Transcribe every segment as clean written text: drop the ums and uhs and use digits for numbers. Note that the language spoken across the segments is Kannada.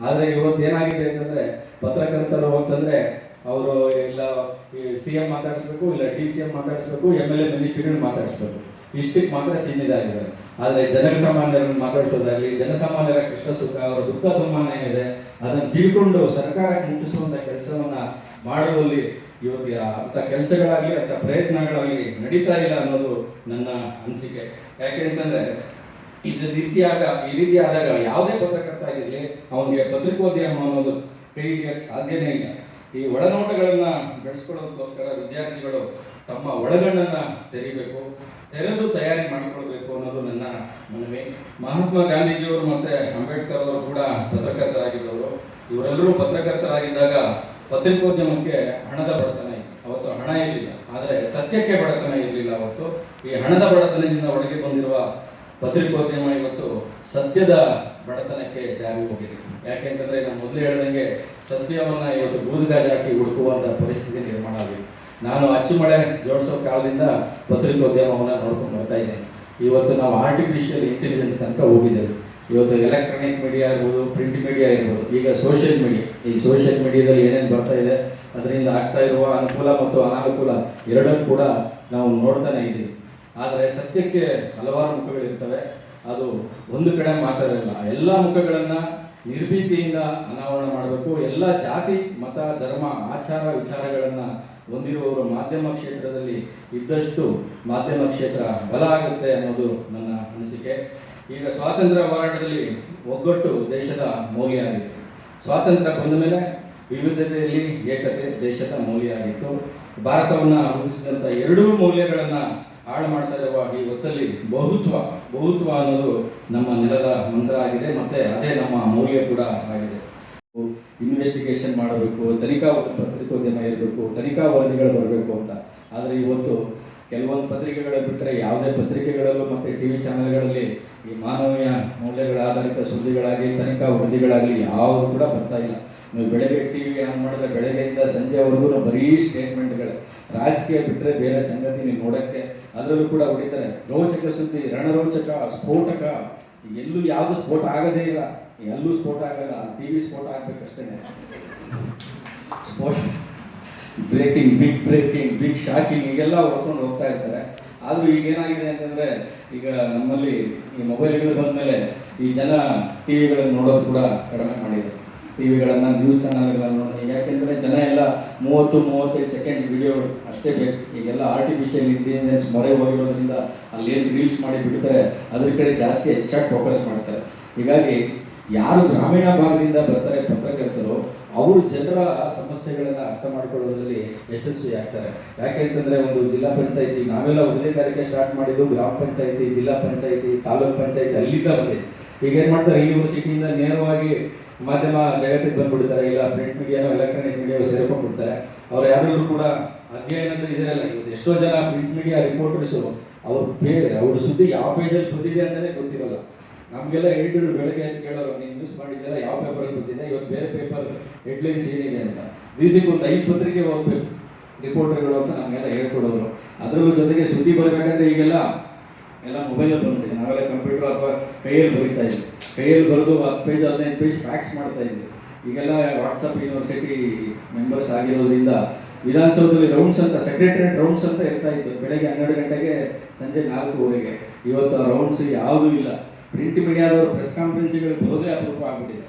ಆದರೆ ಇವತ್ತು ಏನಾಗಿದೆ ಅಂತಂದರೆ ಪತ್ರಕರ್ತರು ಅಂತಂದರೆ ಅವರು ಇಲ್ಲ CM ಮಾತಾಡಿಸ್ಬೇಕು, ಇಲ್ಲ DCM ಮಾತಾಡಿಸ್ಬೇಕು, MLA ಮಿನಿಸ್ಟ್ರಿಗಳನ್ನ ಮಾತಾಡಿಸ್ಬೇಕು, ಇಷ್ಟಕ್ಕೆ ಮಾತ್ರ ಸೀಮಿತ ಆಗಿದ್ದಾರೆ. ಆದರೆ ಜನಸಾಮಾನ್ಯರನ್ನು ಮಾತಾಡಿಸೋದಾಗಲಿ, ಜನಸಾಮಾನ್ಯರ ಕಷ್ಟ ಸುಖ, ಅವರ ದುಃಖ ದುಮ್ಮಾನ ಇದೆ, ಅದನ್ನು ತಿಳ್ಕೊಂಡು ಸರ್ಕಾರಕ್ಕೆ ಮುಟ್ಟಿಸುವಂಥ ಕೆಲಸವನ್ನು ಮಾಡುವಲ್ಲಿ ಇವತ್ತು ಅಂಥ ಕೆಲಸಗಳಾಗಲಿ ಅಂಥ ಪ್ರಯತ್ನಗಳಾಗಲಿ ನಡೀತಾ ಇಲ್ಲ ಅನ್ನೋದು ನನ್ನ ಅನಿಸಿಕೆ. ಯಾಕೆ ಅಂತಂದರೆ ಈ ರೀತಿ ಆದಾಗ ಯಾವುದೇ ಪತ್ರಕರ್ತ ಆಗಿರಲಿ ಅವನಿಗೆ ಪತ್ರಿಕೋದ್ಯಮ ಅನ್ನೋದು ಕೈ ಹಿಡಿಯೋಕ್ಕೆ ಸಾಧ್ಯನೇ ಇಲ್ಲ. ಈ ಒಳನೋಟಗಳನ್ನು ಬೆಳೆಸ್ಕೊಳ್ಳೋದಕ್ಕೋಸ್ಕರ ವಿದ್ಯಾರ್ಥಿಗಳು ತಮ್ಮ ಒಳಗಣ್ಣನ್ನು ತೆರಿಬೇಕು, ತೆರೆದು ತಯಾರಿ ಮಾಡಿಕೊಳ್ಬೇಕು ಅನ್ನೋದು ನನ್ನ ಮನವಿ. ಮಹಾತ್ಮ ಗಾಂಧೀಜಿಯವರು ಮತ್ತು ಅಂಬೇಡ್ಕರ್ ಅವರು ಕೂಡ ಪತ್ರಕರ್ತರಾಗಿದ್ದವರು. ಇವರೆಲ್ಲರೂ ಪತ್ರಕರ್ತರಾಗಿದ್ದಾಗ ಪತ್ರಿಕೋದ್ಯಮಕ್ಕೆ ಹಣದ ಬಡತನ ಇತ್ತು. ಅವತ್ತು ಹಣ ಇರಲಿಲ್ಲ, ಆದರೆ ಸತ್ಯಕ್ಕೆ ಬಡತನ ಇರಲಿಲ್ಲ. ಅವತ್ತು ಈ ಹಣದ ಬಡತನದಿಂದ ಒಳಗೆ ಬಂದಿರುವ ಪತ್ರಿಕೋದ್ಯಮ ಇವತ್ತು ಸತ್ಯದ ಬಡತನಕ್ಕೆ ಜಾರಿ ಹೋಗಿದೆ. ಯಾಕೆಂತಂದರೆ ನಾನು ಮೊದಲು ಹೇಳ್ದಂಗೆ ಸತ್ಯವನ್ನು ಇವತ್ತು ಬೂದುಗಾಜ್ ಹಾಕಿ ಹುಡುಕುವಂಥ ಪರಿಸ್ಥಿತಿ ನಿರ್ಮಾಣ ಆಗಿದೆ. ನಾನು ಅಚ್ಚುಮಳೆ ಜೋಡಿಸೋ ಕಾಲದಿಂದ ಪತ್ರಿಕೋದ್ಯಮವನ್ನು ನೋಡ್ಕೊಂಡು ಬರ್ತಾ ಇದ್ದೇನೆ. ಇವತ್ತು ನಾವು ಆರ್ಟಿಫಿಷಿಯಲ್ ಇಂಟೆಲಿಜೆನ್ಸ್ ತನಕ ಹೋಗಿದ್ದೇವೆ. ಇವತ್ತು ಎಲೆಕ್ಟ್ರಾನಿಕ್ ಮೀಡಿಯಾ ಇರ್ಬೋದು, ಪ್ರಿಂಟ್ ಮೀಡಿಯಾ ಇರ್ಬೋದು, ಈಗ ಸೋಷಿಯಲ್ ಮೀಡಿಯಾ. ಈ ಸೋಷಿಯಲ್ ಮೀಡಿಯಾದಲ್ಲಿ ಏನೇನು ಬರ್ತಾ ಇದೆ, ಅದರಿಂದ ಆಗ್ತಾ ಇರುವ ಅನುಕೂಲ ಮತ್ತು ಅನಾನುಕೂಲ ಎರಡನ್ನೂ ಕೂಡ ನಾವು ನೋಡ್ತಾನೆ ಇದ್ದೀವಿ. ಆದರೆ ಸತ್ಯಕ್ಕೆ ಹಲವಾರು ಮುಖಗಳಿರ್ತವೆ. ಅದು ಒಂದು ಕಡೆ ಮಾತಾಡಲ್ಲ. ಎಲ್ಲ ಮುಖಗಳನ್ನು ನಿರ್ಭೀತಿಯಿಂದ ಅನಾವರಣ ಮಾಡಬೇಕು. ಎಲ್ಲ ಜಾತಿ, ಮತ, ಧರ್ಮ, ಆಚಾರ, ವಿಚಾರಗಳನ್ನು ಹೊಂದಿರುವವರು ಮಾಧ್ಯಮ ಕ್ಷೇತ್ರದಲ್ಲಿ ಇದ್ದಷ್ಟು ಮಾಧ್ಯಮ ಕ್ಷೇತ್ರ ಬಲ ಆಗುತ್ತೆ ಅನ್ನೋದು ನನ್ನ ಅನಿಸಿಕೆ. ಈಗ ಸ್ವಾತಂತ್ರ್ಯ ಹೋರಾಟದಲ್ಲಿ ಒಗ್ಗಟ್ಟು ದೇಶದ ಮೌಲ್ಯ ಆಗಿತ್ತು. ಸ್ವಾತಂತ್ರ್ಯ ಬಂದ ಮೇಲೆ ವಿವಿಧತೆಯಲ್ಲಿ ಏಕತೆ ದೇಶದ ಮೌಲ್ಯ ಆಗಿತ್ತು. ಭಾರತವನ್ನು ರೂಪಿಸಿದಂಥ ಎರಡೂ ಮೌಲ್ಯಗಳನ್ನು ಹಾಳು ಮಾಡ್ತಾ ಇರುವ ಈ ಹೊತ್ತಲ್ಲಿ ಬಹುತ್ವ ಅನ್ನೋದು ನಮ್ಮ ನೆಲದ ಮಂತ್ರ ಆಗಿದೆ, ಮತ್ತು ಅದೇ ನಮ್ಮ ಮೌಲ್ಯ ಕೂಡ ಆಗಿದೆ. ಇನ್ವೆಸ್ಟಿಗೇಷನ್ ಮಾಡಬೇಕು, ತನಿಖಾ ಪತ್ರಿಕೋದ್ಯಮ ಇರಬೇಕು, ತನಿಖಾ ವರದಿಗಳು ಬರಬೇಕು ಅಂತ. ಆದರೆ ಇವತ್ತು ಕೆಲವೊಂದು ಪತ್ರಿಕೆಗಳ ಬಿಟ್ಟರೆ ಯಾವುದೇ ಪತ್ರಿಕೆಗಳಲ್ಲೂ ಮತ್ತು TV ಚಾನೆಲ್ಗಳಲ್ಲಿ ಈ ಮಾನವೀಯ ಮೌಲ್ಯಗಳ ಆಧಾರಿತ ಸುದ್ದಿಗಳಾಗಲಿ ತನಿಖಾ ವರದಿಗಳಾಗಲಿ ಯಾವುದು ಕೂಡ ಬರ್ತಾ ಇಲ್ಲ. ನೀವು ಬೆಳಗ್ಗೆ TV ಆನ್ ಮಾಡಿದ್ರೆ ಬೆಳಗ್ಗೆಯಿಂದ ಸಂಜೆವರೆಗೂ ಬರೀ ಸ್ಟೇಟ್ಮೆಂಟ್ಗಳು. ರಾಜಕೀಯ ಬಿಟ್ಟರೆ ಬೇರೆ ಸಂಗತಿ ನೀವು ನೋಡೋಕ್ಕೆ ಅದರಲ್ಲೂ ಕೂಡ ಹೊಡಿತಾರೆ. ರೋಚಕ ಸುದ್ದಿ, ರಣರೋಚಕ, ಸ್ಫೋಟಕ. ಎಲ್ಲೂ ಯಾವುದು ಸ್ಫೋಟ ಆಗೋದೇ ಇಲ್ಲ, ಎಲ್ಲೂ ಸ್ಫೋಟ ಆಗಲ್ಲ. TV ಸ್ಫೋಟ ಆಗಬೇಕಷ್ಟೇ. ಸ್ಫೋಟ, ಬ್ರೇಕಿಂಗ್, ಬಿಗ್ ಶಾಕಿಂಗ್, ಈಗೆಲ್ಲ ಹೊಡ್ಕೊಂಡು ಹೋಗ್ತಾ ಇರ್ತಾರೆ. ಆದರೂ ಈಗ ಏನಾಗಿದೆ ಅಂತಂದರೆ, ಈಗ ನಮ್ಮಲ್ಲಿ ಈ ಮೊಬೈಲ್ಗಳು ಬಂದಮೇಲೆ ಈ ಜನ TVಗಳನ್ನು ನೋಡೋದು ಕೂಡ ಕಡಿಮೆ ಮಾಡಿದ್ದಾರೆ. TVಗಳನ್ನು, ನ್ಯೂಸ್ ಚಾನಲ್ಗಳನ್ನು ನೋಡಿ. ಯಾಕೆಂದರೆ ಜನ ಎಲ್ಲ 30-35 ಸೆಕೆಂಡ್ ವಿಡಿಯೋ ಅಷ್ಟೇ ಬೇಕು. ಈಗೆಲ್ಲ ಆರ್ಟಿಫಿಷಿಯಲ್ ಇಂಟೆಲಿಜೆನ್ಸ್ ಮೊರೆ ಹೋಗಿರೋದ್ರಿಂದ ಅಲ್ಲೇನು ರೀಲ್ಸ್ ಮಾಡಿ ಬಿಡ್ತಾರೆ, ಅದ್ರ ಕಡೆ ಜಾಸ್ತಿ ಹೆಚ್ಚಾಗಿ ಫೋಕಸ್ ಮಾಡ್ತಾರೆ. ಹೀಗಾಗಿ ಯಾರು ಗ್ರಾಮೀಣ ಭಾಗದಿಂದ ಬರ್ತಾರೆ ಪತ್ರಕರ್ತರು, ಅವರು ಜನರ ಸಮಸ್ಯೆಗಳನ್ನು ಅರ್ಥ ಮಾಡ್ಕೊಳ್ಳೋದ್ರಲ್ಲಿ ಯಶಸ್ವಿ ಆಗ್ತಾರೆ. ಯಾಕೆಂತಂದರೆ ಒಂದು ಜಿಲ್ಲಾ ಪಂಚಾಯಿತಿ, ನಾವೆಲ್ಲ ಒಂದೇ ತಾರೀಕೆ ಸ್ಟಾರ್ಟ್ ಮಾಡಿದ್ದು ಗ್ರಾಮ ಪಂಚಾಯಿತಿ, ಜಿಲ್ಲಾ ಪಂಚಾಯಿತಿ, ತಾಲೂಕು ಪಂಚಾಯಿತಿ, ಅಲ್ಲಿಂದ ಬಂದಿದೆ. ಈಗ ಏನು ಮಾಡ್ತಾರೆ, ಯೂನಿವರ್ಸಿಟಿಯಿಂದ ನೇರವಾಗಿ ಮಾಧ್ಯಮ ಜಗತ್ತಿಗೆ ಬಂದ್ಬಿಡ್ತಾರೆ. ಇಲ್ಲ ಪ್ರಿಂಟ್ ಮೀಡಿಯಾನೋ ಎಲೆಕ್ಟ್ರಾನಿಕ್ ಮೀಡಿಯಾವೋ ಸೇರ್ಕೊಂಡ್ಬಿಡ್ತಾರೆ. ಅವ್ರು ಯಾರಾದರೂ ಕೂಡ ಅಧ್ಯಯನದ ಇದರಲ್ಲ. ಇವತ್ತು ಎಷ್ಟೋ ಜನ ಪ್ರಿಂಟ್ ಮೀಡಿಯಾ ರಿಪೋರ್ಟರ್ಸು ಅವ್ರ ಸುದ್ದಿ ಯಾವ ಪೇಜಲ್ಲಿ ಬಂದಿದೆ ಅಂತಲೇ ಗೊತ್ತಿರಲ್ಲ. ನಮಗೆಲ್ಲ ಎಡಿಟರ್ ಬೆಳಗ್ಗೆ ಅಂತ ಕೇಳೋರು, ನೀವು ನ್ಯೂಸ್ ಮಾಡಿದ್ದೀರಾ, ಯಾವ ಪೇಪರಲ್ಲಿ ಬಂದಿದೆ, ಇವತ್ತು ಬೇರೆ ಪೇಪರ್ ಹೆಡ್ಲೈನ್ಸ್ ಏನಿದೆ ಅಂತ. ದಿವಸಕ್ಕೆ ಒಂದು 5 ಪತ್ರಿಕೆ ಓದಬೇಕು ರಿಪೋರ್ಟರ್ಗಳು ಅಂತ ನಮಗೆಲ್ಲ ಹೇಳ್ಕೊಡೋರು. ಅದರ ಜೊತೆಗೆ ಸುದ್ದಿ ಬರಬೇಕಂದ್ರೆ ಈಗೆಲ್ಲ ಮೊಬೈಲಲ್ಲಿ ಬಂದ್ಬಿಟ್ಟಿದೆ. ನಾವೆಲ್ಲ ಕಂಪ್ಯೂಟರ್ ಅಥವಾ ಕೈಯಲ್ಲಿ ಬರೀತಾ ಇದ್ವಿ. ಕೈಯಲ್ಲಿ ಬರೆದು 10 ಪೇಜ್ 15 ಪೇಜ್ ಫ್ಯಾಕ್ಸ್ ಮಾಡ್ತಾ ಇದ್ವಿ. ಈಗೆಲ್ಲ ವಾಟ್ಸಪ್ ಯೂನಿವರ್ಸಿಟಿ ಮೆಂಬರ್ಸ್ ಆಗಿರೋದ್ರಿಂದ ವಿಧಾನಸೌಧದಲ್ಲಿ ರೌಂಡ್ಸ್ ಅಂತ, ಸೆಕ್ರೆಟರಿಯೇಟ್ ರೌಂಡ್ಸ್ ಅಂತ ಇರ್ತಾ ಇತ್ತು. ಬೆಳಗ್ಗೆ 12 ಗಂಟೆಗೆ, ಸಂಜೆ 4:00ವರೆಗೆ. ಇವತ್ತು ಆ ರೌಂಡ್ಸ್ ಯಾವುದೂ ಇಲ್ಲ. ಪ್ರಿಂಟ್ ಮೀಡಿಯಾದವರು ಪ್ರೆಸ್ ಕಾನ್ಫರೆನ್ಸ್ಗಳು ಬರೋದೇ ಅಪರೂಪ ಆಗ್ಬಿಟ್ಟಿದೆ.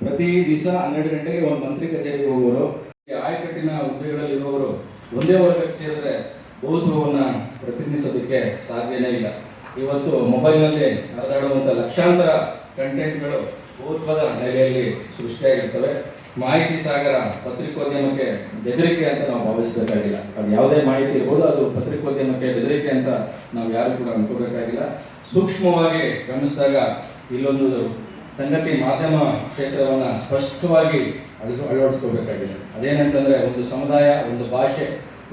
ಪ್ರತಿ ದಿವಸ 12 ಗಂಟೆಗೆ ಒಂದು ಮಂತ್ರಿ ಕಚೇರಿಗೆ ಹೋಗೋರು, ಆಯಕಟ್ಟಿನ ಹುದ್ದೆಗಳಲ್ಲಿರುವವರು ಒಂದೇ ವರ್ಗಕ್ಕೆ ಸೇರಿದ್ರೆ ಬಹುತ್ವವನ್ನು ಪ್ರತಿನಿಧಿಸೋದಕ್ಕೆ ಸಾಧ್ಯನೇ ಇಲ್ಲ. ಇವತ್ತು ಮೊಬೈಲ್ನಲ್ಲಿ ಹರಿದಾಡುವಂಥ ಲಕ್ಷಾಂತರ ಕಂಟೆಂಟ್ಗಳು ಬಹುತ್ವದ ನೆಲೆಯಲ್ಲಿ ಸೃಷ್ಟಿಯಾಗಿರ್ತವೆ. ಮಾಹಿತಿ ಸಾಗರ ಪತ್ರಿಕೋದ್ಯಮಕ್ಕೆ ಬೆದರಿಕೆ ಅಂತ ನಾವು ಭಾವಿಸಬೇಕಾಗಿಲ್ಲ. ಅದು ಯಾವುದೇ ಮಾಹಿತಿ ಇರ್ಬೋದು, ಅದು ಪತ್ರಿಕೋದ್ಯಮಕ್ಕೆ ಬೆದರಿಕೆ ಅಂತ ನಾವು ಯಾರು ಕೂಡ ಅನ್ಕೋಬೇಕಾಗಿಲ್ಲ. ಸೂಕ್ಷ್ಮವಾಗಿ ಗಮನಿಸಿದಾಗ ಇಲ್ಲೊಂದು ಸಂಗತಿ ಮಾಧ್ಯಮ ಕ್ಷೇತ್ರವನ್ನು ಸ್ಪಷ್ಟವಾಗಿ ಅಳವಡಿಸ್ಕೋಬೇಕಾಗಿದೆ. ಅದೇನಂತಂದರೆ, ಒಂದು ಸಮುದಾಯ, ಒಂದು ಭಾಷೆ,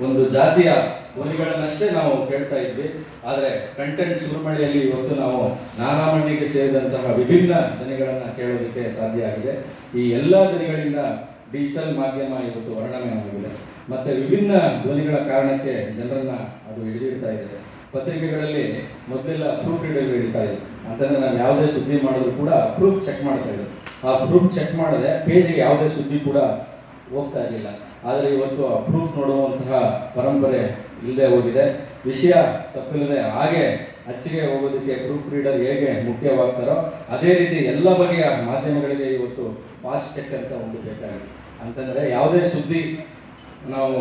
ಒಂದು ಜಾತಿಯ ಧ್ವನಿಗಳನ್ನಷ್ಟೇ ನಾವು ಕೇಳ್ತಾ ಇದ್ವಿ. ಆದರೆ ಕಂಟೆಂಟ್ ಸುರುಮಳೆಯಲ್ಲಿ ಇವತ್ತು ನಾವು ನಾನಾ ಮಣ್ಣಿಗೆ ಸೇರಿದಂತಹ ವಿಭಿನ್ನ ಧ್ವನಿಗಳನ್ನು ಕೇಳೋದಕ್ಕೆ ಸಾಧ್ಯ ಆಗಿದೆ. ಈ ಎಲ್ಲ ಧ್ವನಿಗಳಿಂದ ಡಿಜಿಟಲ್ ಮಾಧ್ಯಮ ಇವತ್ತು ವರ್ಣನೆ ಆಗಿದೆ. ಮತ್ತು ವಿಭಿನ್ನ ಧ್ವನಿಗಳ ಕಾರಣಕ್ಕೆ ಜನರನ್ನು ಅದು ಹಿಡಿದಿಡ್ತಾ ಇದೆ. ಪತ್ರಿಕೆಗಳಲ್ಲಿ ಮೊದಲೆಲ್ಲ ಪ್ರೂಫ್ ರೀಡರ್ ಹಿಡಿತಾ ಇದೆ. ಅಂತಂದರೆ ನಾವು ಯಾವುದೇ ಸುದ್ದಿ ಮಾಡಿದ್ರು ಕೂಡ ಪ್ರೂಫ್ ಚೆಕ್ ಮಾಡ್ತಾ ಇದ್ರು. ಆ ಪ್ರೂಫ್ ಚೆಕ್ ಮಾಡದೆ ಪೇಜ್ಗೆ ಯಾವುದೇ ಸುದ್ದಿ ಕೂಡ ಹೋಗ್ತಾ ಇರಲಿಲ್ಲ. ಆದರೆ ಇವತ್ತು ಆ ಪ್ರೂಫ್ ನೋಡುವಂತಹ ಪರಂಪರೆ ಇಲ್ಲದೆ ಹೋಗಿದೆ. ವಿಷಯ ತಪ್ಪಿಲ್ಲದೆ ಹಾಗೆ ಅಚ್ಚಿಗೆ ಹೋಗೋದಕ್ಕೆ ಪ್ರೂಫ್ ರೀಡರ್ ಹೇಗೆ ಮುಖ್ಯವಾಗ್ತಾರೋ ಅದೇ ರೀತಿ ಎಲ್ಲ ಬಗೆಯ ಮಾಧ್ಯಮಗಳಿಗೆ ಇವತ್ತು ಫಾಸ್ಟ್ ಚೆಕ್ ಅಂತ ಒಂದು ಬೇಕಾಗಿದೆ. ಅಂತಂದರೆ ಯಾವುದೇ ಸುದ್ದಿ ನಾವು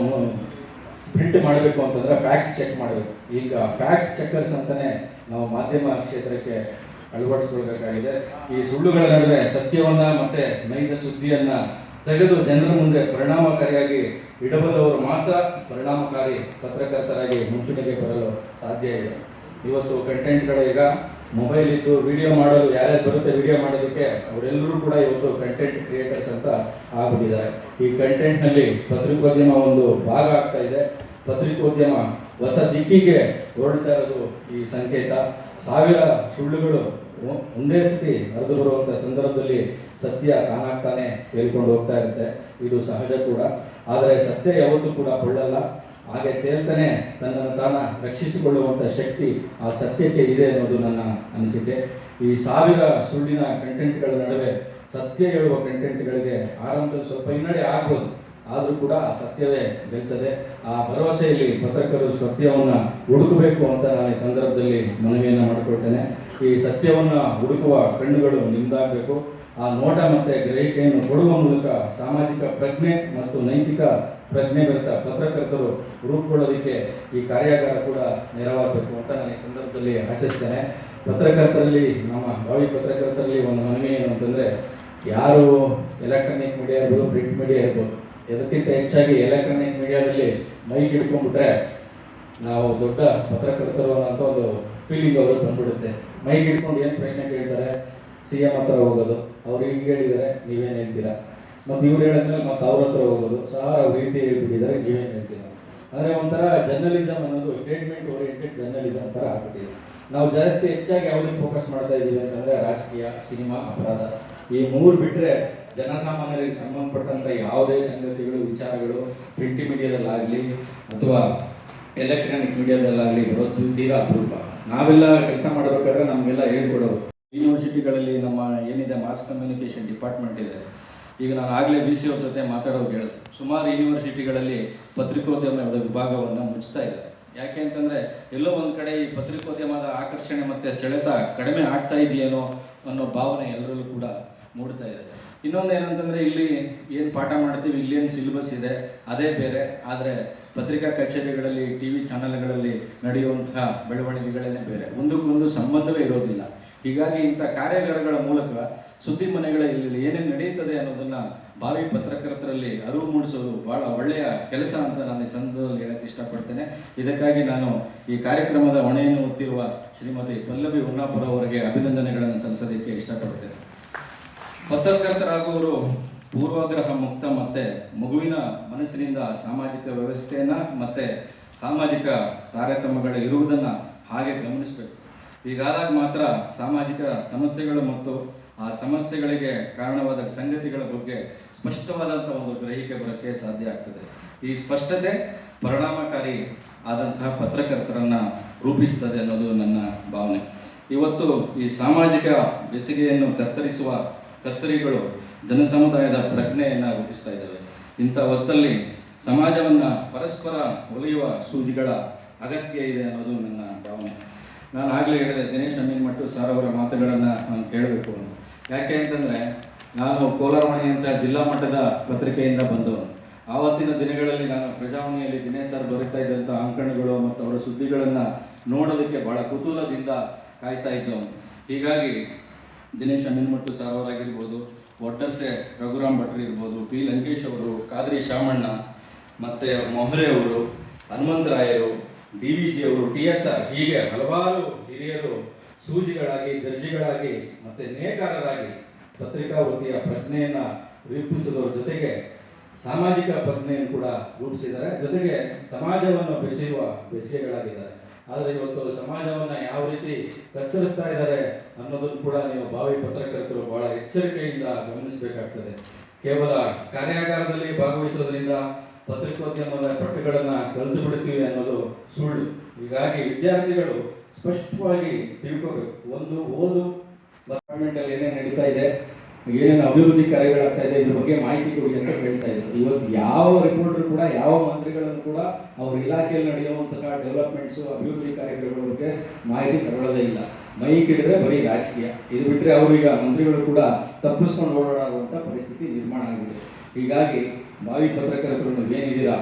ಪ್ರಿಂಟ್ ಮಾಡಬೇಕು ಅಂತಂದರೆ ಫ್ಯಾಕ್ಟ್ ಚೆಕ್ ಮಾಡಬೇಕು. ಈಗ ಫ್ಯಾಕ್ಟ್ ಚೆಕ್ಕರ್ಸ್ ಅಂತಲೇ ನಾವು ಮಾಧ್ಯಮ ಕ್ಷೇತ್ರಕ್ಕೆ ಅಳವಡಿಸ್ಕೊಳ್ಬೇಕಾಗಿದೆ. ಈ ಸುಳ್ಳುಗಳ ನಡುವೆ ಸತ್ಯವನ್ನು ಮತ್ತು ನೈಜ ಸುದ್ದಿಯನ್ನು ತೆಗೆದು ಜನರ ಮುಂದೆ ಪರಿಣಾಮಕಾರಿಯಾಗಿ ಇಡಬಲ್ಲವರು ಮಾತ್ರ ಪರಿಣಾಮಕಾರಿ ಪತ್ರಕರ್ತರಾಗಿ ಮುಂಚೂಣಿಗೆ ಬರಲು ಸಾಧ್ಯ ಇದೆ. ಇವತ್ತು ಕಂಟೆಂಟ್ಗಳು ಈಗ ಮೊಬೈಲ್ ಇದ್ದು ವಿಡಿಯೋ ಮಾಡಲು ಯಾರ್ಯಾರು ಬರುತ್ತೆ ವಿಡಿಯೋ ಮಾಡೋದಕ್ಕೆ ಅವರೆಲ್ಲರೂ ಕೂಡ ಇವತ್ತು ಕಂಟೆಂಟ್ ಕ್ರಿಯೇಟರ್ಸ್ ಅಂತ ಆಗ್ಬಿಟ್ಟಿದ್ದಾರೆ. ಈ ಕಂಟೆಂಟ್ನಲ್ಲಿ ಪತ್ರಿಕೋದ್ಯಮ ಒಂದು ಭಾಗ ಆಗ್ತಾ ಇದೆ. ಪತ್ರಿಕೋದ್ಯಮ ಹೊಸ ದಿಕ್ಕಿಗೆ ಹೊರಡ್ತಾ ಇರೋದು ಈ ಸಂಕೇತ. ಸಾವಿರ ಸುಳ್ಳುಗಳು ಒಂದೇ ಸತಿ ಹರಿದು ಬರುವಂಥ ಸಂದರ್ಭದಲ್ಲಿ ಸತ್ಯ ತಾನಾಗ್ತಾನೆ ತೇಲ್ಕೊಂಡು ಹೋಗ್ತಾ ಇರುತ್ತೆ. ಇದು ಸಹಜ ಕೂಡ. ಆದರೆ ಸತ್ಯ ಯಾವತ್ತೂ ಕೂಡ ಕೊಳ್ಳಲ್ಲ. ಹಾಗೆ ತೇಲ್ತಾನೆ ತನ್ನನ್ನು ತಾನ ರಕ್ಷಿಸಿಕೊಳ್ಳುವಂಥ ಶಕ್ತಿ ಆ ಸತ್ಯಕ್ಕೆ ಇದೆ ಅನ್ನೋದು ನನ್ನ ಅನಿಸಿಕೆ. ಈ ಸಾವಿರ ಸುಳ್ಳಿನ ಕಂಟೆಂಟ್ಗಳ ನಡುವೆ ಸತ್ಯ ಹೇಳುವ ಕಂಟೆಂಟ್ಗಳಿಗೆ ಆರಂಭದಲ್ಲಿ ಸ್ವಲ್ಪ ಹಿನ್ನಡೆ ಆಗ್ಬೋದು, ಆದರೂ ಕೂಡ ಆ ಸತ್ಯವೇ ಗೆಲ್ತದೆ. ಆ ಭರವಸೆಯಲ್ಲಿ ಪತ್ರಕರ್ತರು ಸತ್ಯವನ್ನು ಹುಡುಕಬೇಕು ಅಂತ ನಾನು ಈ ಸಂದರ್ಭದಲ್ಲಿ ಮನವಿಯನ್ನು ಮಾಡಿಕೊಳ್ತೇನೆ. ಈ ಸತ್ಯವನ್ನು ಹುಡುಕುವ ಕಣ್ಣುಗಳು ನಿಮ್ದಾಗಬೇಕು. ಆ ನೋಟ ಮತ್ತು ಗ್ರಹಿಕೆಯನ್ನು ಕೊಡುವ ಮೂಲಕ ಸಾಮಾಜಿಕ ಪ್ರಜ್ಞೆ ಮತ್ತು ನೈತಿಕ ಪ್ರಜ್ಞೆ ಬೆರೆತ ಪತ್ರಕರ್ತರು ರೂಪುಗೊಳ್ಳೋದಕ್ಕೆ ಈ ಕಾರ್ಯಾಗಾರ ಕೂಡ ನೆರವಾಗಬೇಕು ಅಂತ ನಾನು ಈ ಸಂದರ್ಭದಲ್ಲಿ ಆಶಿಸ್ತೇನೆ. ಪತ್ರಕರ್ತರಲ್ಲಿ, ನಮ್ಮ ಭಾವಿ ಪತ್ರಕರ್ತರಲ್ಲಿ ಒಂದು ಮನವಿ ಏನು ಅಂತಂದರೆ, ಯಾರು ಎಲೆಕ್ಟ್ರಾನಿಕ್ ಮೀಡಿಯಾ ಇರ್ಬೋದು, ಪ್ರಿಂಟ್ ಮೀಡಿಯಾ ಇರ್ಬೋದು, ಅದಕ್ಕಿಂತ ಹೆಚ್ಚಾಗಿ ಎಲೆಕ್ಟ್ರಾನಿಕ್ ಮೀಡಿಯಾದಲ್ಲಿ ಮೈಕ್ ಹಿಡ್ಕೊಂಡ್ಬಿಟ್ರೆ ನಾವು ದೊಡ್ಡ ಪತ್ರಕರ್ತರು ಅನ್ನೋಂಥ ಒಂದು ಫೀಲಿಂಗ್ ಅವ್ರಿಗೆ ಬಂದ್ಬಿಡುತ್ತೆ. ಮೈಕ್ ಹಿಡ್ಕೊಂಡು ಏನು ಪ್ರಶ್ನೆ ಕೇಳ್ತಾರೆ, CM ಹತ್ರ ಹೋಗೋದು, ಅವ್ರು ಹಿಂಗೆ ಹೇಳಿದ್ದಾರೆ ನೀವೇನು ಹೇಳ್ತೀರಾ, ಮತ್ತು ಇವ್ರು ಹೇಳಿದ್ಮೇಲೆ ಮತ್ತು ಅವ್ರ ಹತ್ರ ಹೋಗೋದು, ಸಾರ್ ಅವ್ರ ರೀತಿ ಹೇಳ್ಬಿಟ್ಟಿದ್ದಾರೆ ನೀವೇನು ಹೇಳ್ತೀರಾ. ಅಂದರೆ ಒಂಥರ ಜರ್ನಲಿಸಮ್ ಅನ್ನೋದು ಸ್ಟೇಟ್ಮೆಂಟ್ ಓರಿಯೆಂಟೆಡ್ ಜರ್ನಲಿಸಮ್ ಥರ ಆಗ್ಬಿಟ್ಟಿದೆ. ನಾವು ಜಾಸ್ತಿ ಹೆಚ್ಚಾಗಿ ಯಾವುದಕ್ಕೆ ಫೋಕಸ್ ಮಾಡ್ತಾ ಇದ್ದೀವಿ ಅಂತಂದರೆ ರಾಜಕೀಯ, ಸಿನಿಮಾ, ಅಪರಾಧ, ಈ ಮೂರು ಬಿಟ್ಟರೆ ಜನಸಾಮಾನ್ಯರಿಗೆ ಸಂಬಂಧಪಟ್ಟಂಥ ಯಾವುದೇ ಸಂಗತಿಗಳು, ವಿಚಾರಗಳು ಪ್ರಿಂಟ್ ಮೀಡಿಯಾದಲ್ಲಾಗಲಿ ಅಥವಾ ಎಲೆಕ್ಟ್ರಾನಿಕ್ ಮೀಡಿಯಾದಲ್ಲಾಗಲಿ ಬರೋದು ತೀರಾ ಅಪರೂಪ. ನಾವೆಲ್ಲ ಕೆಲಸ ಮಾಡಬೇಕಾದ್ರೆ ನಮಗೆಲ್ಲ ಹೇಳ್ಕೊಡೋದು. ಯೂನಿವರ್ಸಿಟಿಗಳಲ್ಲಿ ನಮ್ಮ ಏನಿದೆ ಮಾಸ್ ಕಮ್ಯುನಿಕೇಷನ್ ಡಿಪಾರ್ಟ್ಮೆಂಟ್ ಇದೆ. ಈಗ ನಾನು ಆಗಲೇ BC ಅವ್ರ ಜೊತೆ ಮಾತಾಡೋದು ಹೇಳಿದೆ, ಸುಮಾರು ಯೂನಿವರ್ಸಿಟಿಗಳಲ್ಲಿ ಪತ್ರಿಕೋದ್ಯಮದ ವಿಭಾಗವನ್ನು ಮುಚ್ತಾ ಇದೆ. ಯಾಕೆ ಅಂತಂದರೆ ಎಲ್ಲೋ ಒಂದು ಕಡೆ ಈ ಪತ್ರಿಕೋದ್ಯಮದ ಆಕರ್ಷಣೆ ಮತ್ತು ಸೆಳೆತ ಕಡಿಮೆ ಆಗ್ತಾ ಇದೆಯೇನೋ ಅನ್ನೋ ಭಾವನೆ ಎಲ್ಲರಲ್ಲೂ ಕೂಡ ಮೂಡ್ತಾ ಇದೆ. ಇನ್ನೊಂದು ಏನಂತಂದರೆ, ಇಲ್ಲಿ ಏನು ಪಾಠ ಮಾಡ್ತೀವಿ, ಇಲ್ಲೇನು ಸಿಲೆಬಸ್ ಇದೆ ಅದೇ ಬೇರೆ, ಆದರೆ ಪತ್ರಿಕಾ ಕಚೇರಿಗಳಲ್ಲಿ, TV ಚಾನಲ್ಗಳಲ್ಲಿ ನಡೆಯುವಂತಹ ಬೆಳವಣಿಗೆಗಳೇ ಬೇರೆ, ಒಂದಕ್ಕೊಂದು ಸಂಬಂಧವೇ ಇರೋದಿಲ್ಲ. ಹೀಗಾಗಿ ಇಂಥ ಕಾರ್ಯಾಗಾರಗಳ ಮೂಲಕ ಸುದ್ದಿ ಮನೆಗಳಲ್ಲಿ ಏನೇನು ನಡೆಯುತ್ತದೆ ಅನ್ನೋದನ್ನು ಭಾವಿ ಪತ್ರಕರ್ತರಲ್ಲಿ ಅರಿವು ಮೂಡಿಸೋದು ಭಾಳ ಒಳ್ಳೆಯ ಕೆಲಸ ಅಂತ ನಾನು ಈ ಸಂದರ್ಭದಲ್ಲಿ ಹೇಳಕ್ಕೆ ಇಷ್ಟಪಡ್ತೇನೆ. ಇದಕ್ಕಾಗಿ ನಾನು ಈ ಕಾರ್ಯಕ್ರಮದ ಹೊಣೆಯನ್ನು ಹೊತ್ತಿರುವ ಶ್ರೀಮತಿ ಪಲ್ಲವಿ ಹೊನ್ನಾಪುರ ಅವರಿಗೆ ಅಭಿನಂದನೆಗಳನ್ನು ಸಲ್ಲಿಸೋದಕ್ಕೆ ಇಷ್ಟಪಡ್ತೇನೆ. ಪತ್ರಕರ್ತರಾಗುವವರು ಪೂರ್ವಾಗ್ರಹ ಮುಕ್ತ ಮತ್ತು ಮಗುವಿನ ಮನಸ್ಸಿನಿಂದ ಸಾಮಾಜಿಕ ವ್ಯವಸ್ಥೆಯನ್ನು ಮತ್ತು ಸಾಮಾಜಿಕ ತಾರತಮ್ಯಗಳು ಇರುವುದನ್ನು ಹಾಗೆ ಗಮನಿಸಬೇಕು. ಹೀಗಾದಾಗ ಮಾತ್ರ ಸಾಮಾಜಿಕ ಸಮಸ್ಯೆಗಳು ಮತ್ತು ಆ ಸಮಸ್ಯೆಗಳಿಗೆ ಕಾರಣವಾದ ಸಂಗತಿಗಳ ಬಗ್ಗೆ ಸ್ಪಷ್ಟವಾದಂಥ ಒಂದು ಗ್ರಹಿಕೆ ಬರೋಕ್ಕೆ ಸಾಧ್ಯ ಆಗ್ತದೆ. ಈ ಸ್ಪಷ್ಟತೆ ಪರಿಣಾಮಕಾರಿ ಆದಂತಹ ಪತ್ರಕರ್ತರನ್ನು ರೂಪಿಸ್ತದೆ ಅನ್ನೋದು ನನ್ನ ಭಾವನೆ. ಇವತ್ತು ಈ ಸಾಮಾಜಿಕ ಬೆಸುಗೆಯನ್ನು ಕತ್ತರಿಸುವ ಕತ್ತರಿಗಳು ಜನಸಮುದಾಯದ ಪ್ರಜ್ಞೆಯನ್ನು ರೂಪಿಸ್ತಾ ಇದ್ದಾವೆ. ಇಂಥ ಹೊತ್ತಲ್ಲಿ ಸಮಾಜವನ್ನು ಪರಸ್ಪರ ಒಲಿಯುವ ಸೂಜಿಗಳ ಅಗತ್ಯ ಇದೆ ಅನ್ನೋದು ನನ್ನ ಭಾವನೆ. ನಾನು ಆಗಲೇ ಹೇಳಿದೆ, ದಿನೇಶ್ ಅಮೀನ್ಮಠ್ ಸರ್ ಅವರ ಮಾತುಗಳನ್ನು ನಾನು ಕೇಳಬೇಕು ಅಂತ. ಯಾಕೆ ಅಂತಂದರೆ, ನಾನು ಕೋಲಾರವಾಣಿ ಅಂತ ಜಿಲ್ಲಾ ಮಟ್ಟದ ಪತ್ರಿಕೆಯಿಂದ ಬಂದವನು. ಆವತ್ತಿನ ದಿನಗಳಲ್ಲಿ ನಾನು ಪ್ರಜಾವಾಣಿಯಲ್ಲಿ ದಿನೇಶ್ ಸರ್ ಬರೀತಾ ಇದ್ದಂಥ ಅಂಕಣಗಳು ಮತ್ತು ಅವರ ಸುದ್ದಿಗಳನ್ನು ನೋಡೋದಕ್ಕೆ ಭಾಳ ಕುತೂಹಲದಿಂದ ಕಾಯ್ತಾ ಇದ್ದವನು. ಹೀಗಾಗಿ ದಿನೇಶ್ ಅಮೀನ್ಮಠ್ ಸರ್ ಅವರಾಗಿರ್ಬೋದು, ಒಡ್ಡರ್ಸೆ ರಘುರಾಮ್ ಭಟ್ರು ಇರ್ಬೋದು, P. ಲಂಕೇಶ್ ಅವರು, ಖಾದ್ರಿ ಶಾಮಣ್ಣ, ಮತ್ತು ಮೊಹರೆ ಅವರು, ಹನುಮಂತರಾಯರು, DVG ಅವರು, TSR, ಹೀಗೆ ಹಲವಾರು ಹಿರಿಯರು ಸೂಜಿಗಳಾಗಿ, ದರ್ಜಿಗಳಾಗಿ ಮತ್ತು ನೇಕಾರರಾಗಿ ಪತ್ರಿಕಾ ವೃತ್ತಿಯ ಪ್ರಜ್ಞೆಯನ್ನು ರೂಪಿಸುವುದರ ಜೊತೆಗೆ ಸಾಮಾಜಿಕ ಪ್ರಜ್ಞೆಯನ್ನು ಕೂಡ ರೂಪಿಸಿದ್ದಾರೆ. ಜೊತೆಗೆ ಸಮಾಜವನ್ನು ಬೆಸೆಯುವ ಬೆಸೆಗಳಾಗಿದ್ದಾರೆ. ಆದರೆ ಇವತ್ತು ಸಮಾಜವನ್ನು ಯಾವ ರೀತಿ ಕತ್ತರಿಸ್ತಾ ಇದ್ದಾರೆ ಅನ್ನೋದನ್ನು ಕೂಡ ನೀವು ಭಾವಿ ಪತ್ರಕರ್ತರು ಬಹಳ ಎಚ್ಚರಿಕೆಯಿಂದ ಗಮನಿಸಬೇಕಾಗ್ತದೆ. ಕೇವಲ ಕಾರ್ಯಾಗಾರದಲ್ಲಿ ಭಾಗವಹಿಸೋದ್ರಿಂದ ಪತ್ರಿಕೋದ್ಯಮದ ಪಟ್ಟುಗಳನ್ನು ಕಲಿತು ಬಿಡ್ತೀವಿ ಅನ್ನೋದು ಸುಳ್ಳು. ಹೀಗಾಗಿ ವಿದ್ಯಾರ್ಥಿಗಳು ಸ್ಪಷ್ಟವಾಗಿ ತಿಳ್ಕೋಬೇಕು. ಒಂದು ಓದು ಡಿಪಾರ್ಟ್ಮೆಂಟಲ್ಲಿ ಏನೇನು ನಡೀತಾ ಇದೆ, ಏನೇನು ಅಭಿವೃದ್ಧಿ ಕಾರ್ಯಗಳಾಗ್ತಾ ಇದೆ ಇದ್ರ ಬಗ್ಗೆ ಮಾಹಿತಿ ಕೊಡಿ ಅಂತ ಕೇಳ್ತಾ ಇದ್ರು. ಇವತ್ತು ಯಾವ ರಿಪೋರ್ಟರ್ ಕೂಡ ಯಾವ ಮಂತ್ರಿಗಳನ್ನು ಕೂಡ ಅವ್ರ ಇಲಾಖೆಯಲ್ಲಿ ನಡೆಯುವಂತಹ ಡೆವಲಪ್ಮೆಂಟ್ಸು ಅಭಿವೃದ್ಧಿ ಕಾರ್ಯಗಳ ಬಗ್ಗೆ ಮಾಹಿತಿ ತಗೊಳ್ಳೋದೇ ಇಲ್ಲ. ಮೈಕ್ ಹಿಡಿದ್ರೆ ಬರೀ ರಾಜಕೀಯ. ಇದು ಬಿಟ್ಟರೆ ಅವರು ಈಗ ಮಂತ್ರಿಗಳು ಕೂಡ ತಪ್ಪಿಸ್ಕೊಂಡು ಓಡಾಡುವಂಥ ಪರಿಸ್ಥಿತಿ ನಿರ್ಮಾಣ ಆಗಿದೆ. ಹೀಗಾಗಿ ಭಾವಿ ಪತ್ರಕರ್ತರು ಏನಿದ್ದೀರಾ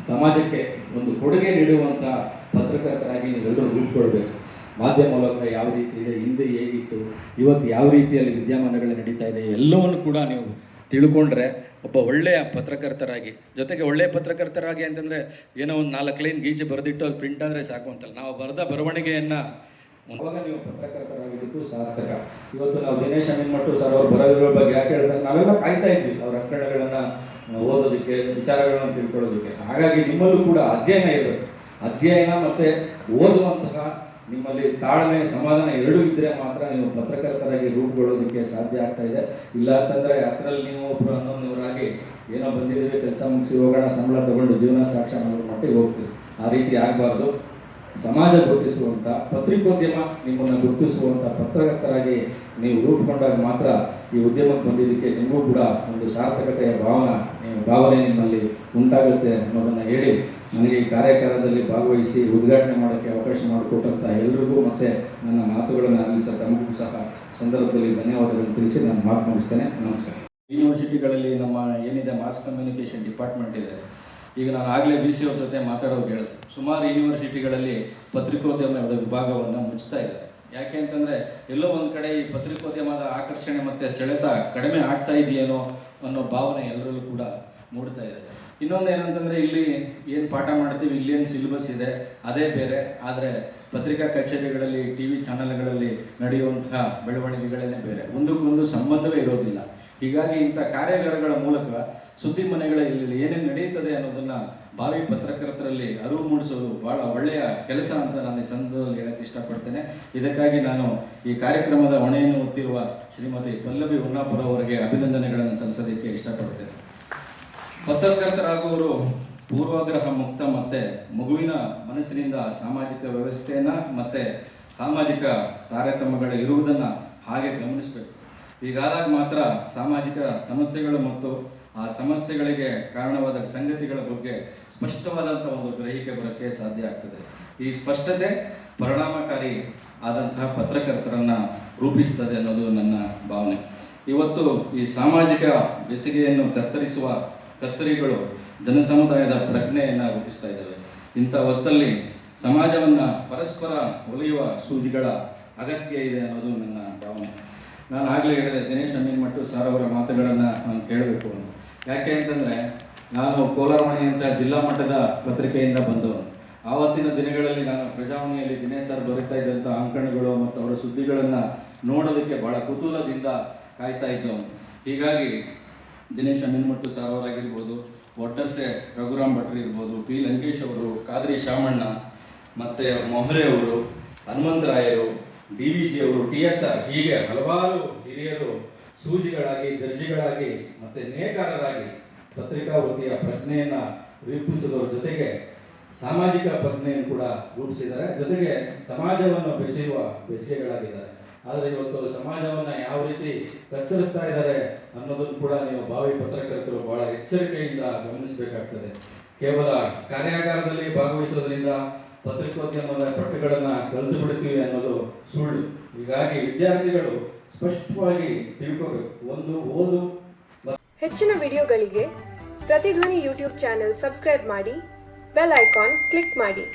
ಸಮಾಜಕ್ಕೆ ಒಂದು ಕೊಡುಗೆ ನೀಡುವಂಥ ಪತ್ರಕರ್ತರಾಗಿ ನೀವೆಲ್ಲರೂ ರೂಪುಕೊಳ್ಬೇಕು. ಮಾಧ್ಯಮ ಮೂಲಕ ಯಾವ ರೀತಿ ಇದೆ, ಹಿಂದೆ ಹೇಗಿತ್ತು, ಇವತ್ತು ಯಾವ ರೀತಿಯಲ್ಲಿ ವಿದ್ಯಮಾನಗಳು ನಡೀತಾ ಇದೆ ಎಲ್ಲವನ್ನು ಕೂಡ ನೀವು ತಿಳ್ಕೊಂಡ್ರೆ ಒಬ್ಬ ಒಳ್ಳೆಯ ಪತ್ರಕರ್ತರಾಗಿ, ಜೊತೆಗೆ ಒಳ್ಳೆಯ ಪತ್ರಕರ್ತರಾಗಿ ಅಂತಂದರೆ ಏನೋ ಒಂದು 4 ಲೈನ್ ಗೀಚೆ ಬರೆದಿಟ್ಟು ಅದು ಪ್ರಿಂಟ್ ಆದರೆ ಸಾಕು ಅಂತಲ್ಲ. ನಾವು ಬರೆದ ಬರವಣಿಗೆಯನ್ನು ಅವಾಗ ನೀವು ಪತ್ರಕರ್ತರಾಗಿದ್ದಕ್ಕೂ ಸಾರ್ಥಕ. ಇವತ್ತು ನಾವು ದಿನೇಶ್ ಅಮೀನ್ಮಟ್ಟು ಸರ್ ಅವ್ರ ಬರಹಗಳ ಬಗ್ಗೆ ಯಾಕೆ ಹೇಳ್ತಾರೆ, ನಾವೆಲ್ಲ ಕಾಯ್ತಾ ಇದ್ವಿ ಅವ್ರ ಅಂಕಣಗಳನ್ನು ಓದೋದಕ್ಕೆ, ವಿಚಾರಗಳನ್ನು ತಿಳ್ಕೊಳ್ಳೋದಕ್ಕೆ. ಹಾಗಾಗಿ ನಿಮ್ಮಲ್ಲೂ ಕೂಡ ಅಧ್ಯಯನ ಇರಬೇಕು. ಅಧ್ಯಯನ ಮತ್ತು ಓದುವಂತಹ ನಿಮ್ಮಲ್ಲಿ ತಾಳ್ಮೆ, ಸಮಾಧಾನ ಎರಡೂ ಇದ್ದರೆ ಮಾತ್ರ ನೀವು ಪತ್ರಕರ್ತರಾಗಿ ರೂಪುಗೊಳ್ಳೋದಕ್ಕೆ ಸಾಧ್ಯ ಆಗ್ತಾ ಇದೆ. ಇಲ್ಲ ಅಂತಂದರೆ ಅದರಲ್ಲಿ ನೀವು ಒಬ್ಬರು ಅನ್ನೋನ್ಯವರಾಗಿ ಏನೋ ಬಂದಿದ್ದೀವಿ, ಕೆಲಸ ಮುಗಿಸಿ ಹೋಗೋಣ, ಸಂಬಳ ತಗೊಂಡು ಜೀವನ ಸಾಕ್ಷ್ಯ ಮಾಡೋ ಮಟ್ಟಿಗೆ ಹೋಗ್ತೀವಿ. ಆ ರೀತಿ ಆಗಬಾರ್ದು. ಸಮಾಜ ಗುರುತಿಸುವಂಥ ಪತ್ರಿಕೋದ್ಯಮ ನಿಮ್ಮನ್ನು ಗುರುತಿಸುವಂಥ ಪತ್ರಕರ್ತರಾಗಿ ನೀವು ರೂಪುಗೊಂಡಾಗ ಮಾತ್ರ ಈ ಉದ್ಯಮಕ್ಕೆ ಬಂದಿದ್ದಕ್ಕೆ ನಿಮಗೂ ಕೂಡ ಒಂದು ಸಾರ್ಥಕತೆಯ ಭಾವನೆ ನಿಮ್ಮಲ್ಲಿ ಉಂಟಾಗುತ್ತೆ ಅನ್ನೋದನ್ನು ಹೇಳಿ, ನನಗೆ ಈ ಕಾರ್ಯಕ್ರಮದಲ್ಲಿ ಭಾಗವಹಿಸಿ ಉದ್ಘಾಟನೆ ಮಾಡೋಕ್ಕೆ ಅವಕಾಶ ಮಾಡಿಕೊಟ್ಟಂಥ ಎಲ್ರಿಗೂ ಮತ್ತು ನನ್ನ ಮಾತುಗಳನ್ನು ಆಲಿಸ ತಮಗೂ ಸಹ ಸಂದರ್ಭದಲ್ಲಿ ಧನ್ಯವಾದಗಳನ್ನು ತಿಳಿಸಿ ನಾನು ಮಾತು ಮುಗಿಸ್ತೇನೆ. ನಮಸ್ಕಾರ. ಯೂನಿವರ್ಸಿಟಿಗಳಲ್ಲಿ ನಮ್ಮ ಏನಿದೆ ಮಾಸ್ ಕಮ್ಯುನಿಕೇಷನ್ ಡಿಪಾರ್ಟ್ಮೆಂಟ್ ಇದೆ. ಈಗ ನಾನು ಆಗಲೇ BC ಅವ್ರ ಜೊತೆ ಮಾತಾಡೋದು ಹೇಳಿದೆ, ಸುಮಾರು ಯೂನಿವರ್ಸಿಟಿಗಳಲ್ಲಿ ಪತ್ರಿಕೋದ್ಯಮದ ವಿಭಾಗವನ್ನು ಮುಚ್ತಾ ಇದ್ದಾರೆ. ಯಾಕೆ ಅಂತಂದರೆ ಎಲ್ಲೋ ಒಂದು ಕಡೆ ಈ ಪತ್ರಿಕೋದ್ಯಮದ ಆಕರ್ಷಣೆ ಮತ್ತು ಸೆಳೆತ ಕಡಿಮೆ ಆಗ್ತಾ ಇದೆಯೇನೋ ಅನ್ನೋ ಭಾವನೆ ಎಲ್ಲರಲ್ಲೂ ಕೂಡ ಮೂಡ್ತಾ ಇದೆ. ಇನ್ನೊಂದು ಏನಂತಂದರೆ ಇಲ್ಲಿ ಏನು ಪಾಠ ಮಾಡ್ತೀವಿ, ಇಲ್ಲೇನು ಸಿಲೆಬಸ್ ಇದೆ ಅದೇ ಬೇರೆ, ಆದರೆ ಪತ್ರಿಕಾ ಕಚೇರಿಗಳಲ್ಲಿ, TV ಚಾನಲ್ಗಳಲ್ಲಿ ನಡೆಯುವಂತಹ ಬೆಳವಣಿಗೆಗಳೇ ಬೇರೆ, ಒಂದಕ್ಕೊಂದು ಸಂಬಂಧವೇ ಇರೋದಿಲ್ಲ. ಹೀಗಾಗಿ ಇಂಥ ಕಾರ್ಯಾಗಾರಗಳ ಮೂಲಕ ಸುದ್ದಿ ಮನೆಗಳಲ್ಲಿ ಏನೇನು ನಡೆಯುತ್ತದೆ ಅನ್ನೋದನ್ನು ಭಾವಿ ಪತ್ರಕರ್ತರಲ್ಲಿ ಅರಿವು ಮೂಡಿಸೋದು ಭಾಳ ಒಳ್ಳೆಯ ಕೆಲಸ ಅಂತ ನಾನು ಈ ಸಂದರ್ಭದಲ್ಲಿ ಹೇಳಕ್ಕೆ ಇಷ್ಟಪಡ್ತೇನೆ. ಇದಕ್ಕಾಗಿ ನಾನು ಈ ಕಾರ್ಯಕ್ರಮದ ಹೊಣೆಯನ್ನು ಹೊತ್ತಿರುವ ಶ್ರೀಮತಿ ಪಲ್ಲವಿ ಹೊನ್ನಾಪುರ ಅವರಿಗೆ ಅಭಿನಂದನೆಗಳನ್ನು ಸಲ್ಲಿಸೋದಕ್ಕೆ ಇಷ್ಟಪಡ್ತೇನೆ. ಪತ್ರಕರ್ತರಾಗುವವರು ಪೂರ್ವಾಗ್ರಹ ಮುಕ್ತ ಮತ್ತು ಮಗುವಿನ ಮನಸ್ಸಿನಿಂದ ಸಾಮಾಜಿಕ ವ್ಯವಸ್ಥೆಯನ್ನು ಮತ್ತು ಸಾಮಾಜಿಕ ತಾರತಮ್ಯಗಳು ಇರುವುದನ್ನು ಹಾಗೆ ಗಮನಿಸಬೇಕು. ಹೀಗಾದಾಗ ಮಾತ್ರ ಸಾಮಾಜಿಕ ಸಮಸ್ಯೆಗಳು ಮತ್ತು ಆ ಸಮಸ್ಯೆಗಳಿಗೆ ಕಾರಣವಾದ ಸಂಗತಿಗಳ ಬಗ್ಗೆ ಸ್ಪಷ್ಟವಾದಂಥ ಒಂದು ಗ್ರಹಿಕೆ ಬರೋಕ್ಕೆ ಸಾಧ್ಯ ಆಗ್ತದೆ. ಈ ಸ್ಪಷ್ಟತೆ ಪರಿಣಾಮಕಾರಿ ಆದಂತಹ ಪತ್ರಕರ್ತರನ್ನು ರೂಪಿಸ್ತದೆ ಅನ್ನೋದು ನನ್ನ ಭಾವನೆ. ಇವತ್ತು ಈ ಸಾಮಾಜಿಕ ಬೆಸುಗೆಯನ್ನು ಕತ್ತರಿಸುವ ಕತ್ತರಿಗಳು ಜನಸಮುದಾಯದ ಪ್ರಜ್ಞೆಯನ್ನು ರೂಪಿಸ್ತಾ ಇದ್ದಾವೆ. ಇಂಥ ಹೊತ್ತಲ್ಲಿ ಸಮಾಜವನ್ನು ಪರಸ್ಪರ ಒಲಿಯುವ ಸೂಜಿಗಳ ಅಗತ್ಯ ಇದೆ ಅನ್ನೋದು ನನ್ನ ಭಾವನೆ. ನಾನು ಆಗಲೇ ಹೇಳಿದೆ, ದಿನೇಶ್ ಅಮೀನ್ಮಟ್ಟು ಸರ್ ಅವರ ಮಾತುಗಳನ್ನು ನಾನು ಕೇಳಬೇಕು ಅಂತ. ಯಾಕೆ ಅಂತಂದರೆ ನಾನು ಕೋಲಾರವಾಣಿ ಅಂತ ಜಿಲ್ಲಾ ಮಟ್ಟದ ಪತ್ರಿಕೆಯಿಂದ ಬಂದವನು. ಆವತ್ತಿನ ದಿನಗಳಲ್ಲಿ ನಾನು ಪ್ರಜಾವಾಣಿಯಲ್ಲಿ ದಿನೇಶ್ ಸರ್ ಬರೀತಾ ಇದ್ದಂಥ ಅಂಕಣಗಳು ಮತ್ತು ಅವರ ಸುದ್ದಿಗಳನ್ನು ನೋಡೋದಕ್ಕೆ ಭಾಳ ಕುತೂಹಲದಿಂದ ಕಾಯ್ತಾ ಇದ್ದವನು. ಹೀಗಾಗಿ ದಿನೇಶ್ ಅಮೀನ್ಮಟ್ಟು ಸರ್ ಅವರಾಗಿರ್ಬೋದು, ಒಡ್ಡರ್ಸೆ ರಘುರಾಮ್ ಭಟ್ರು ಇರ್ಬೋದು, P. ಲಂಕೇಶ್ ಅವರು, ಕಾದ್ರಿ ಶಾಮಣ್ಣ, ಮತ್ತು ಮೊಹರೆ ಅವರು, ಹನುಮಂತರಾಯರು, DVG ಅವರು, TSR, ಹೀಗೆ ಹಲವಾರು ಹಿರಿಯರು ಸೂಜಿಗಳಾಗಿ, ದರ್ಜಿಗಳಾಗಿ ಮತ್ತು ನೇಕಾರರಾಗಿ ಪತ್ರಿಕಾ ವೃತ್ತಿಯ ಪ್ರಜ್ಞೆಯನ್ನು ರೂಪಿಸಿದವರ ಜೊತೆಗೆ ಸಾಮಾಜಿಕ ಪ್ರಜ್ಞೆಯನ್ನು ಕೂಡ ರೂಪಿಸಿದ್ದಾರೆ. ಜೊತೆಗೆ ಸಮಾಜವನ್ನು ಬೆಸೆಯುವ ಬೆಸೆಗಳಾಗಿದ್ದಾರೆ. ಆದರೆ ಇವತ್ತು ಸಮಾಜವನ್ನು ಯಾವ ರೀತಿ ಕತ್ತರಿಸ್ತಾ ಇದ್ದಾರೆ ಅನ್ನೋದನ್ನು ಕೂಡ ನೀವು ಭಾವಿ ಪತ್ರಕರ್ತರು ಬಹಳ ಎಚ್ಚರಿಕೆಯಿಂದ ಗಮನಿಸಬೇಕಾಗ್ತದೆ. ಕೇವಲ ಕಾರ್ಯಾಗಾರದಲ್ಲಿ ಭಾಗವಹಿಸೋದ್ರಿಂದ ಪತ್ರಿಕೋದ್ಯಮದ ಪಟ್ಟುಗಳನ್ನು ಕಲಿತು ಬಿಡ್ತೀವಿ ಅನ್ನೋದು ಸುಳ್ಳು. ಹೀಗಾಗಿ ವಿದ್ಯಾರ್ಥಿಗಳು ಸ್ಪಷ್ಟವಾಗಿ ತಿಳ್ಕೋಬೇಕು. ಒಂದು ಓದು. ಹೆಚ್ಚಿನ ವಿಡಿಯೋಗಳಿಗೆ ಪ್ರತಿಧ್ವನಿ ಯೂಟ್ಯೂಬ್ ಚಾನೆಲ್ ಸಬ್ಸ್ಕ್ರೈಬ್ ಮಾಡಿ, ಬೆಲ್ ಐಕಾನ್ ಕ್ಲಿಕ್ ಮಾಡಿ.